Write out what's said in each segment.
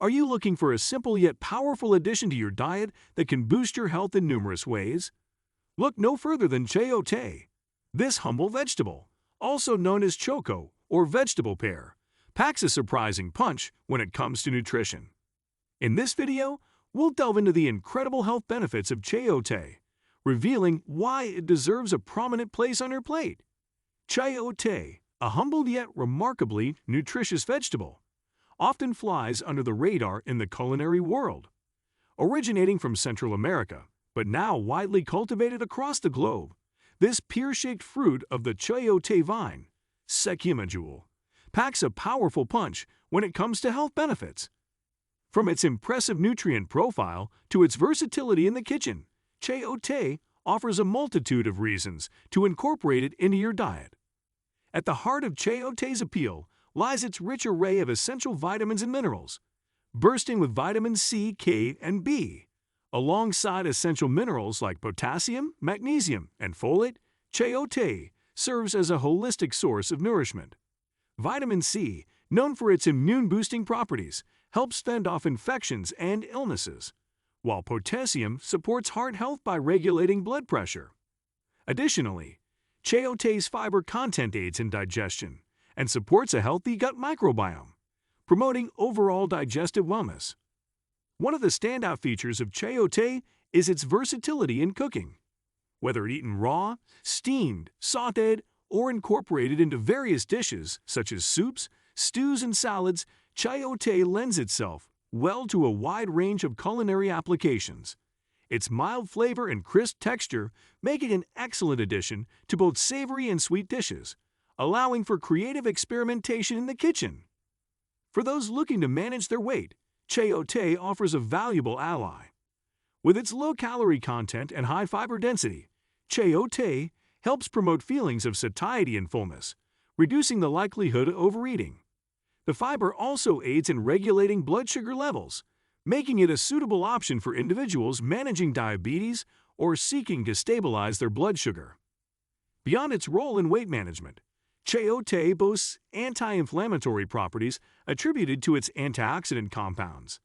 Are you looking for a simple yet powerful addition to your diet that can boost your health in numerous ways? Look no further than chayote. This humble vegetable, also known as choco or vegetable pear, packs a surprising punch when it comes to nutrition. In this video, we'll delve into the incredible health benefits of chayote, revealing why it deserves a prominent place on your plate. Chayote, a humble yet remarkably nutritious vegetable, often flies under the radar in the culinary world. Originating from Central America, but now widely cultivated across the globe, this pear-shaped fruit of the chayote vine, jewel, packs a powerful punch when it comes to health benefits. From its impressive nutrient profile to its versatility in the kitchen, chayote offers a multitude of reasons to incorporate it into your diet. At the heart of chayote's appeal lies its rich array of essential vitamins and minerals, bursting with vitamins C, K, and B. Alongside essential minerals like potassium, magnesium, and folate, chayote serves as a holistic source of nourishment. Vitamin C, known for its immune-boosting properties, helps fend off infections and illnesses, while potassium supports heart health by regulating blood pressure. Additionally, chayote's fiber content aids in digestion and supports a healthy gut microbiome, promoting overall digestive wellness. One of the standout features of chayote is its versatility in cooking. Whether eaten raw, steamed, sautéed, or incorporated into various dishes such as soups, stews, and salads, chayote lends itself well to a wide range of culinary applications. Its mild flavor and crisp texture make it an excellent addition to both savory and sweet dishes, allowing for creative experimentation in the kitchen. For those looking to manage their weight, chayote offers a valuable ally. With its low-calorie content and high fiber density, chayote helps promote feelings of satiety and fullness, reducing the likelihood of overeating. The fiber also aids in regulating blood sugar levels, making it a suitable option for individuals managing diabetes or seeking to stabilize their blood sugar. Beyond its role in weight management, chayote boasts anti-inflammatory properties attributed to its antioxidant compounds.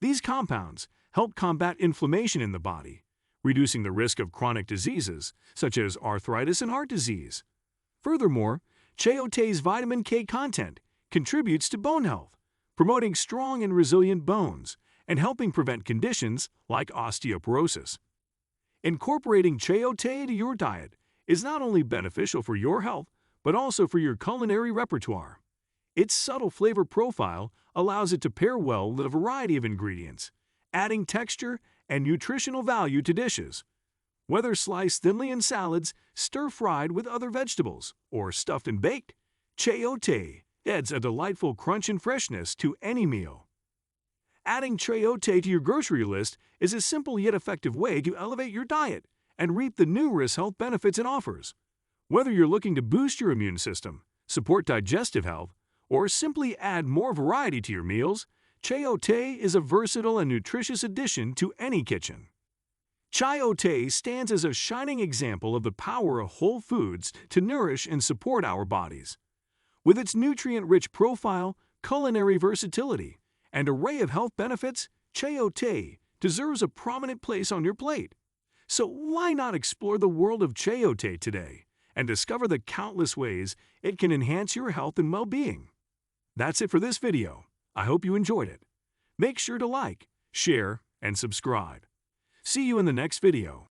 These compounds help combat inflammation in the body, reducing the risk of chronic diseases such as arthritis and heart disease. Furthermore, chayote's vitamin K content contributes to bone health, promoting strong and resilient bones and helping prevent conditions like osteoporosis. Incorporating chayote into your diet is not only beneficial for your health, but also for your culinary repertoire. Its subtle flavor profile allows it to pair well with a variety of ingredients, adding texture and nutritional value to dishes. Whether sliced thinly in salads, stir-fried with other vegetables, or stuffed and baked, chayote adds a delightful crunch and freshness to any meal. Adding chayote to your grocery list is a simple yet effective way to elevate your diet and reap the numerous health benefits it offers. Whether you're looking to boost your immune system, support digestive health, or simply add more variety to your meals, chayote is a versatile and nutritious addition to any kitchen. Chayote stands as a shining example of the power of whole foods to nourish and support our bodies. With its nutrient-rich profile, culinary versatility, and array of health benefits, chayote deserves a prominent place on your plate. So why not explore the world of chayote today and discover the countless ways it can enhance your health and well-being? That's it for this video. I hope you enjoyed it. Make sure to like, share, and subscribe. See you in the next video.